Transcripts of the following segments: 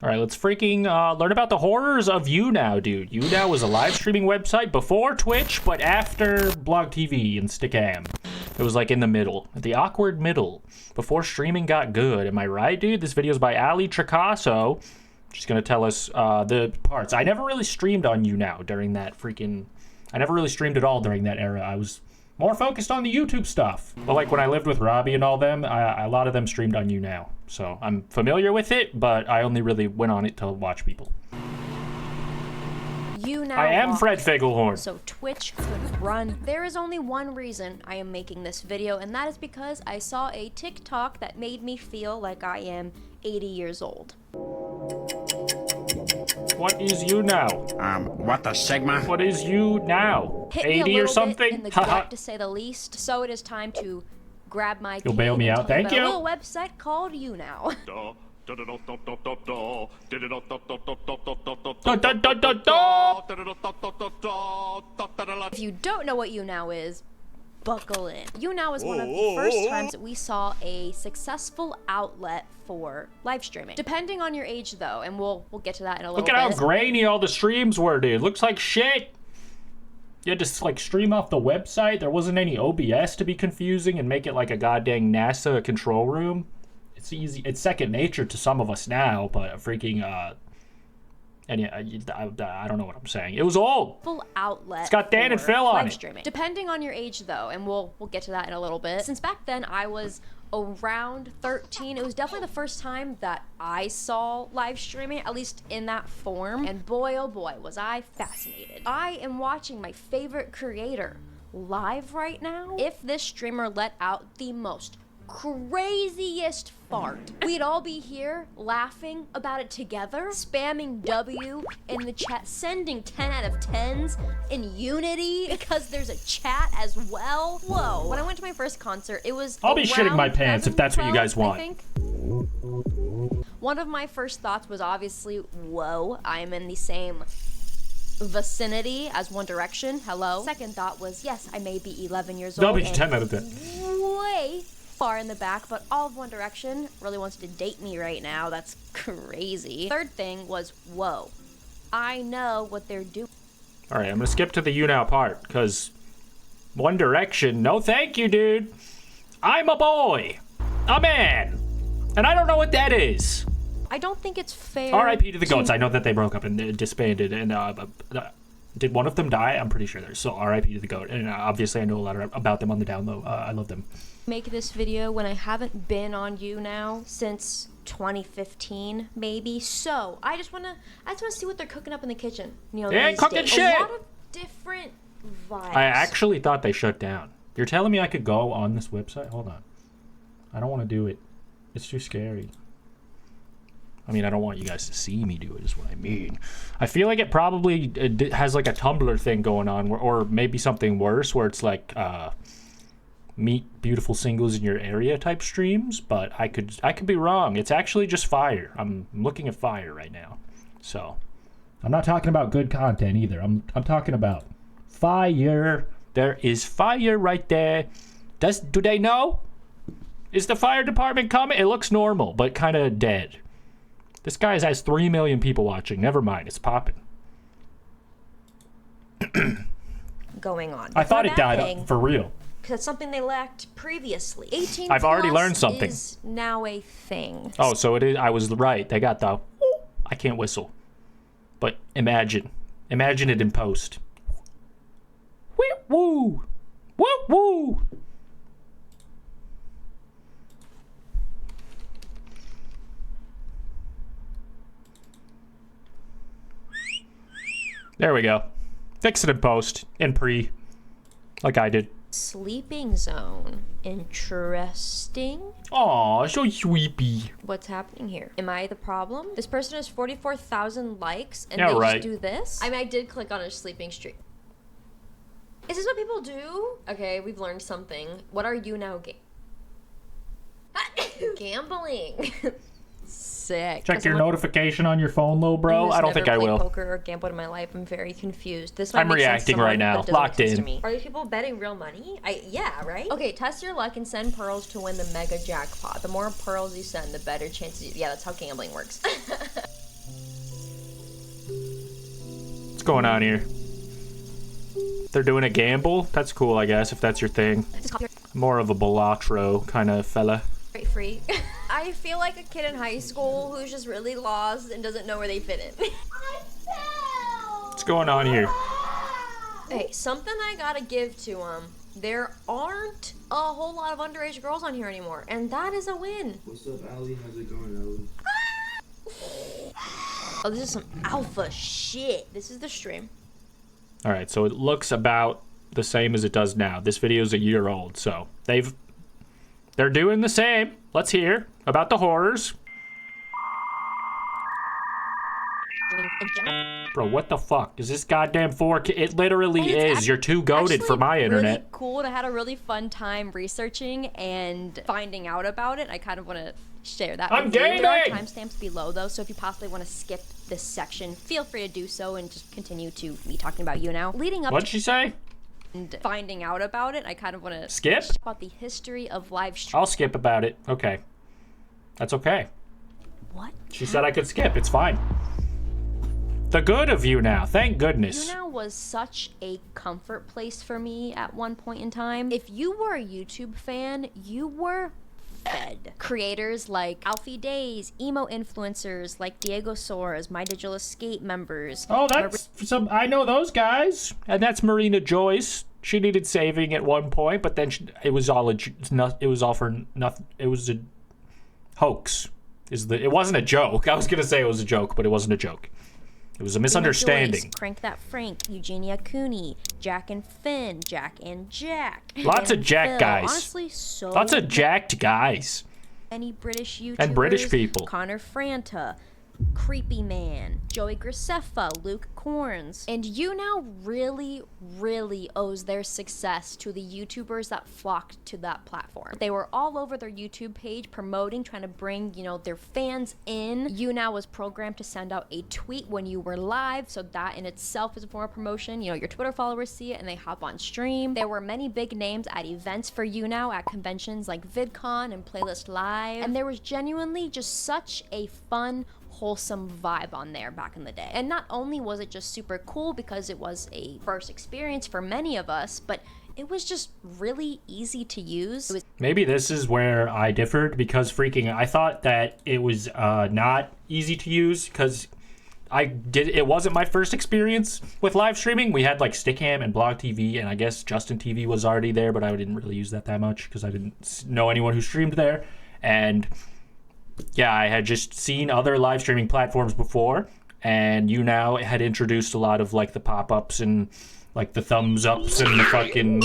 All right, let's freaking learn about the horrors of YouNow, dude. YouNow was a live streaming website before Twitch, but after Blog TV and Stickam. It was like in the middle, the awkward middle, before streaming got good. Am I right, dude? This video is by Ali Tricasso. She's gonna tell us the parts. I never really streamed on YouNow during that freaking... I never really streamed at all during that era. I was more focused on the YouTube stuff. But like when I lived with Robbie and all them, a lot of them streamed on YouNow. So I'm familiar with it, but I only really went on it to watch people. YouNow I am Fred Figglehorn. So Twitch could run. There is only one reason I am making this video, and that is because I saw a TikTok that made me feel like I am 80 years old. What is YouNow? What the Sigma? What is YouNow? Hit 80 me a or little something? bit in the gut, to say the least. So it is time to grab my You'll bail me out. Thank you. A little website called YouNow. If you don't know what YouNow is, buckle in. YouNow is one of the first times that we saw a successful outlet for live streaming. Depending on your age, though, and we'll get to that in a little bit. Look at how grainy all the streams were, dude. Looks like shit. You had to like stream off the website. There wasn't any OBS to be confusing and make it like a goddamn NASA control room. It's easy. It's second nature to some of us now, but freaking and yeah, I don't know what I'm saying. It was old. Full outlet. It's got Dan and Phil on it. Streaming. Depending on your age, though, and we'll get to that in a little bit. Since back then I was around 13, it was definitely the first time that I saw live streaming, at least in that form. And boy, oh boy, was I fascinated. I am watching my favorite creator live right now. If this streamer let out the most craziest fart, we'd all be here laughing about it together, spamming W in the chat, sending 10 out of 10s in Unity because there's a chat as well. Whoa. When I went to my first concert, it was I'll be shitting my pants if that's what you guys want. I think. One of my first thoughts was obviously, whoa, I'm in the same vicinity as One Direction. Hello. Second thought was, yes, I may be 11 years old. That'll be 10 out of 10. Way far in the back, but all of One Direction really wants to date me right now. That's crazy. Third thing was, whoa, I know what they're doing. All right, I'm gonna skip to the YouNow part because One Direction. No, thank you, dude. I'm a boy, a man, and I don't know what that is. I don't think it's fair. R.I.P. to the Goats. I know that they broke up and disbanded, and did one of them die? I'm pretty sure there's still R.I.P. to the Goat, and obviously I know a lot about them on the down low. I love them. Make this video when I haven't been on YouNow since 2015, maybe. So I just wanna see what they're cooking up in the kitchen. You know, yeah, cooking shit. A lot of different vibes. I actually thought they shut down. You're telling me I could go on this website? Hold on. I don't want to do it. It's too scary. I mean, I don't want you guys to see me do it, is what I mean. I feel like it probably has like a Tumblr thing going on, or maybe something worse, where it's like meet beautiful singles in your area type streams. But I could be wrong. It's actually just fire. I'm looking at fire right now. So I'm not talking about good content either. I'm talking about fire. There is fire right there. Do they know? Is the fire department coming? It looks normal, but kind of dead. This guy has 3 million people watching. Never mind, it's popping. Going on. I thought it died for real. Because it's something they lacked previously. 18 I've already learned something. Is now a thing. Oh, so it is. I was right. They got the. I can't whistle, but imagine it in post. Woo woo, woo woo. There we go. Fix it in post, in pre, like I did. Sleeping zone. Interesting. Aw, so sweepy. What's happening here? Am I the problem? This person has 44,000 likes and yeah, they right. just do this? I mean, I did click on a sleeping streak. Is this what people do? Okay, we've learned something. What are you now gambling? Sick. Check your notification on your phone, little bro. I don't think I will. I've never played poker or gambled in my life. I'm very confused. This might I'm make sense reacting to someone, right now. but it doesn't Locked make sense in. to me. Are these people betting real money? Yeah, right? Okay, test your luck and send pearls to win the mega jackpot. The more pearls you send, the better chances. Yeah, that's how gambling works. going on here? They're doing a gamble? That's cool, I guess, if that's your thing. More of a Balatro kind of fella. Free. I feel like a kid in high school who's just really lost and doesn't know where they fit in. What's going on here? Hey, something I gotta give to them. There aren't a whole lot of underage girls on here anymore, and that is a win. What's up, Allie? How's it going, Allie? Oh, this is some alpha shit. This is the stream. All right, so it looks about the same as it does now. This video is a year old, so they're doing the same. Let's hear about the horrors. Bro, what the fuck? Is this goddamn 4K? It literally is. You're too goated for my internet. Really cool. I had a really fun time researching and finding out about it. I kind of want to share that. I'm with you. gaming! There are timestamps below though, so if you possibly want to skip this section, feel free to do so and just continue to me talking about YouNow. Leading up What'd she say? and finding out about it, I kind of want to Skip? about the history of live stream. I'll skip about it. Okay. That's okay. What? She said I could skip. It's fine. The good of YouNow. Thank goodness. YouNow was such a comfort place for me at one point in time. If you were a YouTube fan, you were fed. Creators like Alfie Days, emo influencers like Diego Soares, My Digital Escape members. Oh, that's some. I know those guys. And that's Marina Joyce. She needed saving at one point, but then it was all for nothing. It was a hoax. It wasn't a joke. I was gonna say it was a joke, but it wasn't a joke. It was a misunderstanding. Joyce, Crank That Frank, Eugenia Cooney, Jack and Finn, Jack and Jack. Lots of Jack Phil. guys. Honestly, so Lots of jacked guys. many British YouTubers. And British people. Connor Franta, Creepy Man, Joey Graceffa, Luke Corns. And YouNow really, really owes their success to the YouTubers that flocked to that platform. They were all over their YouTube page promoting, trying to bring, their fans in. YouNow was programmed to send out a tweet when you were live, so that in itself is a form of promotion. Your Twitter followers see it and they hop on stream. There were many big names at events for YouNow at conventions like VidCon and Playlist Live. And there was genuinely just such a fun, wholesome vibe on there back in the day. And not only was it just super cool because it was a first experience for many of us, but it was just really easy to use. Maybe this is where I differed, because I thought that it was not easy to use, because it wasn't my first experience with live streaming. We had like Stickam and Blog TV, and I guess Justin TV was already there, but I didn't really use that much because I didn't know anyone who streamed there. And yeah, I had just seen other live streaming platforms before, and YouNow had introduced a lot of like the pop-ups and like the thumbs ups and the fucking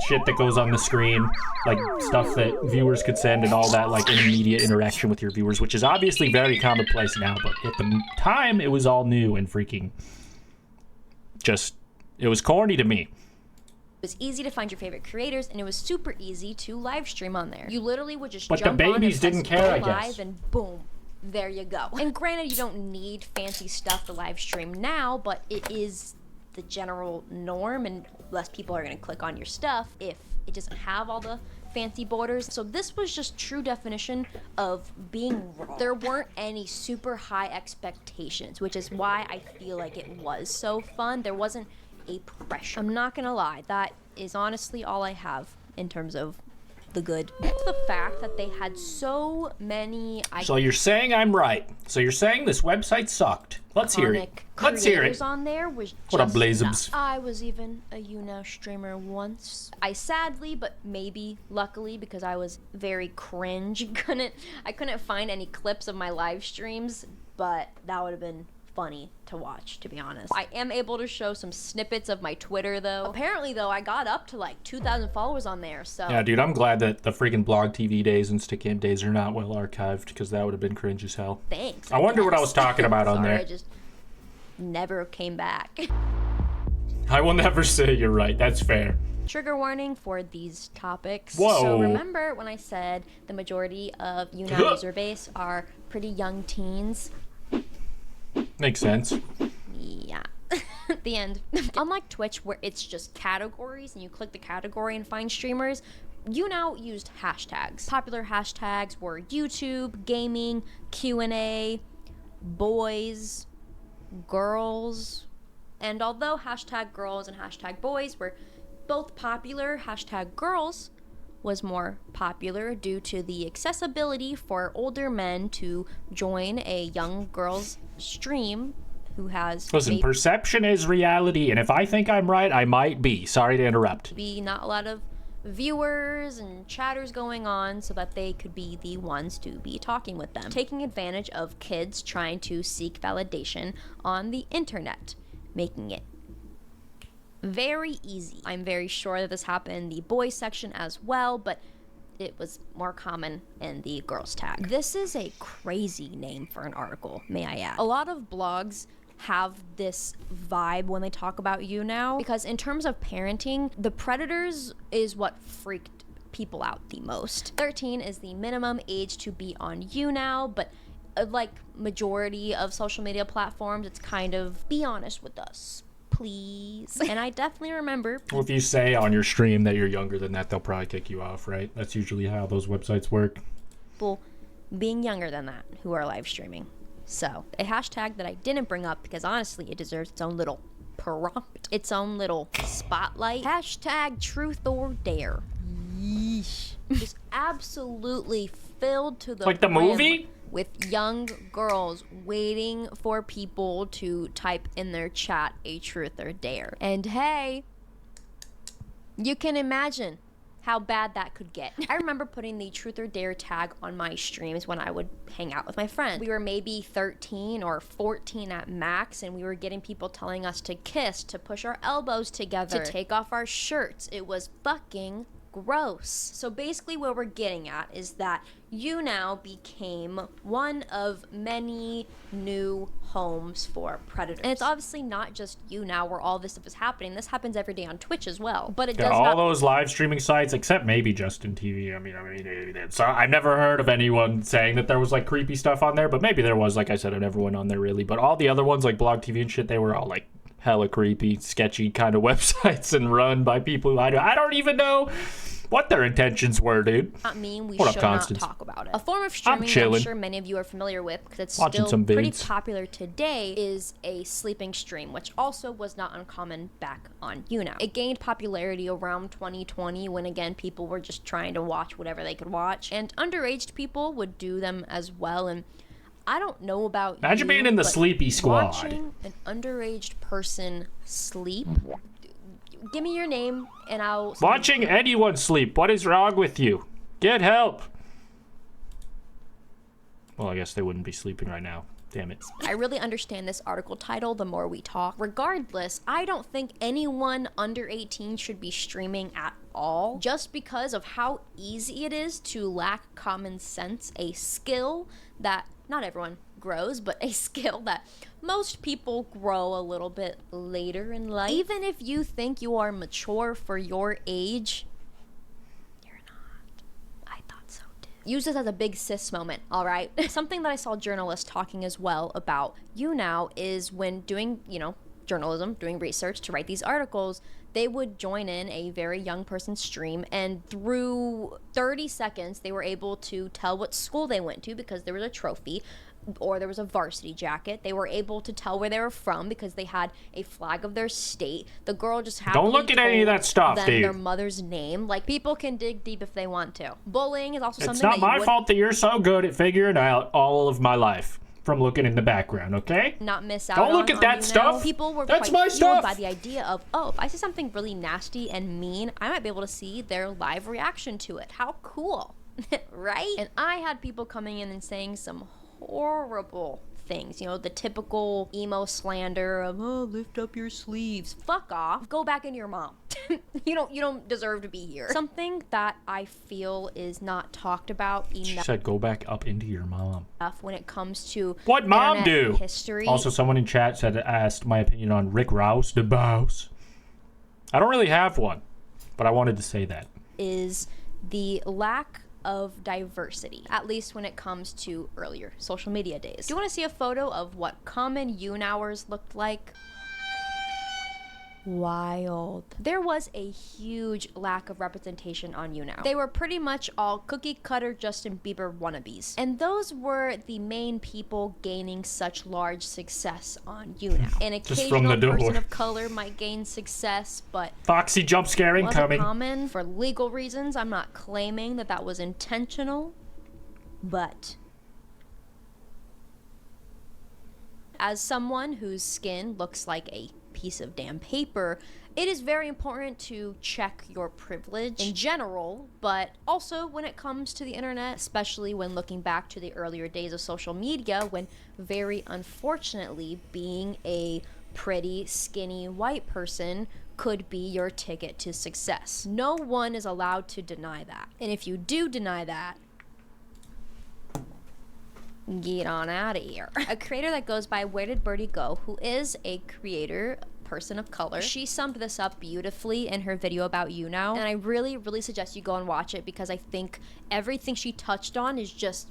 shit that goes on the screen, like stuff that viewers could send and all that, like immediate interaction with your viewers, which is obviously very commonplace now, but at the time it was all new and freaking it was corny to me. It was easy to find your favorite creators, and it was super easy to live stream on there. You literally would just But jump the on and babies didn't press care, I go guess. live, and boom, there you go. And granted, you don't need fancy stuff to live stream now, but it is the general norm, and less people are going to click on your stuff if it doesn't have all the fancy borders. So this was just true definition of being raw. There weren't any super high expectations, which is why I feel like it was so fun. There wasn't a pressure. I'm not gonna lie, that is honestly all I have in terms of the good. The fact that they had so many So you're saying I'm right. So you're saying this website sucked. Let's hear it. Let's hear it. On there was What up, just Blazebs? nuts. I was even a YouNow streamer once. I sadly, but maybe luckily, because I was very cringe, I couldn't find any clips of my live streams, but that would have been funny to watch, to be honest. I am able to show some snippets of my Twitter though. Apparently though, I got up to like 2,000 followers on there, so. Yeah, dude, I'm glad that the freaking Blog TV days and Stickam days are not well archived, because that would have been cringe as hell. Thanks. I wonder what I was talking about on there. I just never came back. I will never say you're right. That's fair. Trigger warning for these topics. Whoa. So remember when I said the majority of YouNow user base are pretty young teens? Makes sense. Yeah. The end. Unlike Twitch, where it's just categories and you click the category and find streamers, YouNow used hashtags. Popular hashtags were YouTube, gaming, Q&A, boys, girls, And although hashtag girls and hashtag boys were both popular, hashtag girls was more popular due to the accessibility for older men to join a young girl's stream who has Listen, perception is reality, and if I think I'm right, I might be. Sorry to interrupt. be not a lot of viewers and chatters going on, so that they could be the ones to be talking with them, taking advantage of kids trying to seek validation on the internet, making it very easy. I'm very sure that this happened in the boys section as well, but it was more common in the girls tag. This is a crazy name for an article, may I add. A lot of blogs have this vibe when they talk about YouNow, because in terms of parenting, the predators is what freaked people out the most. 13 is the minimum age to be on YouNow, but like majority of social media platforms, it's kind of, be honest with us, please. And I definitely remember Well, if you say on your stream that you're younger than that, they'll probably kick you off, right? That's usually how those websites work. people being younger than that who are live streaming. So, a hashtag that I didn't bring up because honestly it deserves its own little prompt, its own little spotlight. Hashtag truth or dare. Yeesh. Just absolutely filled to the Like the brim movie? with young girls waiting for people to type in their chat a truth or dare. And hey, you can imagine how bad that could get. I remember putting the truth or dare tag on my streams when I would hang out with my friends. We were maybe 13 or 14 at max, and we were getting people telling us to kiss, to push our elbows together, to take off our shirts. It was fucking gross. So basically what we're getting at is that YouNow became one of many new homes for predators. And it's obviously not just YouNow where all this stuff is happening. This happens every day on Twitch as well. But it does all not... those live streaming sites, except maybe Justin TV. I mean, so I've never heard of anyone saying that there was like creepy stuff on there, but maybe there was. Like I said, I never went on there really. But all the other ones like Blog TV and shit, they were all like hella creepy, sketchy kind of websites and run by people who I don't even know what their intentions were, dude. Not mean we What should up, not Constance? talk about it. A form of streaming that I'm sure many of you are familiar with because it's Watching still some pretty vids. popular today is a sleeping stream, which also was not uncommon back on YouNow. It gained popularity around 2020 when again people were just trying to watch whatever they could watch, and underage people would do them as well. And I don't know about Imagine you, being in the but sleepy squad. watching an underage person sleep. Give me your name and I'll... Watching anyone sleep. What is wrong with you? Get help. Well, I guess they wouldn't be sleeping right now. Damn it. I really understand this article title the more we talk. Regardless, I don't think anyone under 18 should be streaming at all, just because of how easy it is to lack common sense, a skill that not everyone grows, but a skill that most people grow a little bit later in life. Even if you think you are mature for your age, you're not. I thought so too. Use this as a big sis moment, all right? Something that I saw journalists talking as well about YouNow is when doing, journalism, doing research to write these articles, they would join in a very young person's stream, and through 30 seconds, they were able to tell what school they went to because there was a trophy, or there was a varsity jacket. They were able to tell where they were from because they had a flag of their state. The girl just happily Don't look at any of that stuff, them dude. their mother's name. Like, people can dig deep if they want to. Bullying is also It's something not that my you fault that you're so good at figuring out all of my life from looking in the background, okay? not miss out Don't look on at that YouNow. stuff. People were That's quite my fueled stuff. by the idea of, if I see something really nasty and mean, I might be able to see their live reaction to it. How cool, right? And I had people coming in and saying some horrible things, the typical emo slander of, lift up your sleeves. Fuck off. Go back into your mom. You don't deserve to be here. Something that I feel is not talked about She enough said go back up into your mom. when it comes to What mom internet do? history. Also, someone in chat asked my opinion on Rick Rouse, the boss. I don't really have one, but I wanted to say that. Is the lack of diversity, at least when it comes to earlier social media days. Do you want to see a photo of what common YouNowers looked like? wild. There was a huge lack of representation on YouNow. They were pretty much all cookie cutter Justin Bieber wannabes. And those were the main people gaining such large success on YouNow. An Just from the occasional door. person of color might gain success, but Foxy jump scare wasn't incoming. common for legal reasons. I'm not claiming that that was intentional, but as someone whose skin looks like a piece of damn paper, it is very important to check your privilege in general, but also when it comes to the internet, especially when looking back to the earlier days of social media, when very unfortunately being a pretty skinny white person could be your ticket to success. No one is allowed to deny that. And if you do deny that, get on out of here. A creator that goes by Where Did Birdie Go, who is a creator, person of color, she summed this up beautifully in her video about YouNow, and I really suggest you go and watch it because I think everything she touched on is just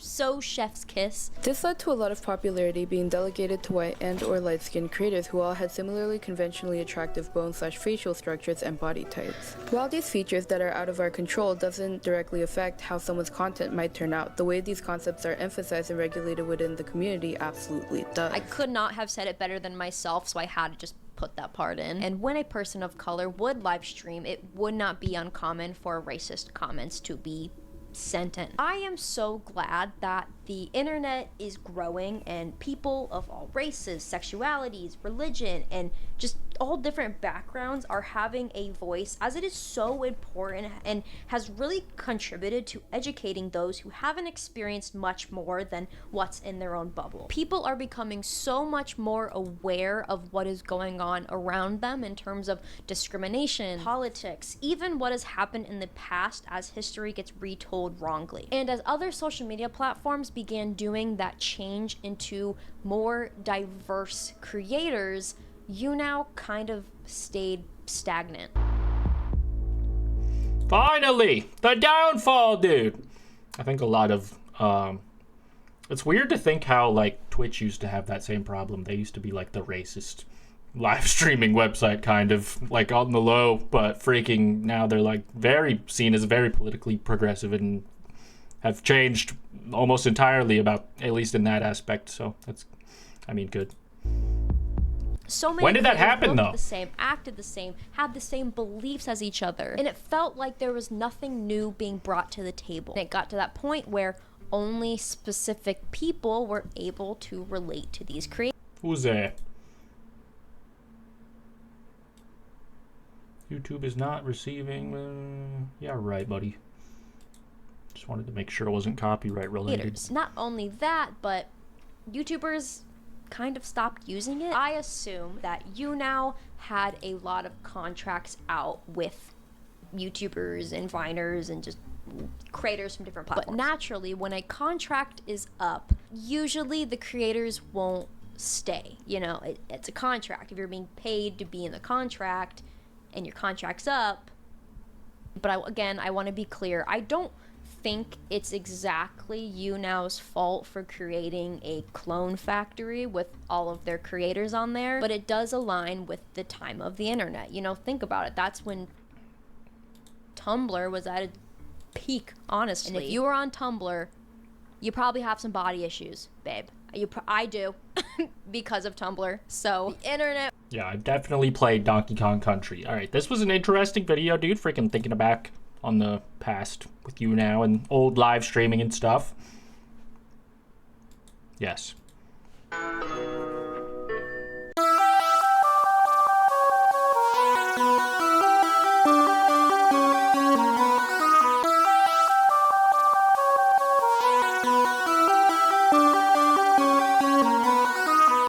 so chef's kiss. This led to a lot of popularity being delegated to white and or light-skinned creators who all had similarly conventionally attractive bone/facial structures and body types. While these features that are out of our control doesn't directly affect how someone's content might turn out, the way these concepts are emphasized and regulated within the community absolutely does. I could not have said it better than myself, so I had to just put that part in. And when a person of color would live stream, it would not be uncommon for racist comments to be sent in. I am so glad that the internet is growing and people of all races, sexualities, religion, and just all different backgrounds are having a voice, as it is so important and has really contributed to educating those who haven't experienced much more than what's in their own bubble. People are becoming so much more aware of what is going on around them in terms of discrimination, politics, even what has happened in the past as history gets retold wrongly. And as other social media platforms began doing that change into more diverse creators, YouNow kind of stayed stagnant. Finally, the downfall, dude. I think a lot of it's weird to think how like Twitch used to have that same problem. They used to be like the racist live streaming website, kind of like on the low, but freaking now they're like very seen as very politically progressive and have changed almost entirely about, at least in that aspect. So that's, I mean, good. So many when did that creators happen, looked though? the same, acted the same, had the same beliefs as each other, and it felt like there was nothing new being brought to the table. And it got to that point where only specific people were able to relate to these creators. Who's there? YouTube is not receiving. Yeah, right, buddy. Just wanted to make sure it wasn't copyright related. Not only that, but YouTubers kind of stopped using it. I assume that YouNow had a lot of contracts out with YouTubers and Viners and just creators from different platforms. But naturally, when a contract is up, usually the creators won't stay. You know, it's a contract. If you're being paid to be in the contract and your contract's up, but I want to be clear. I don't think it's exactly YouNow's fault for creating a clone factory with all of their creators on there, but it does align with the time of the internet. You know, think about it. That's when Tumblr was at a peak, honestly. And if you were on Tumblr, you probably have some body issues, babe. I do because of Tumblr. So the internet. Yeah, I've definitely played Donkey Kong Country. All right, this was an interesting video, dude. Freaking thinking back on the past with YouNow and old live streaming and stuff. Yes.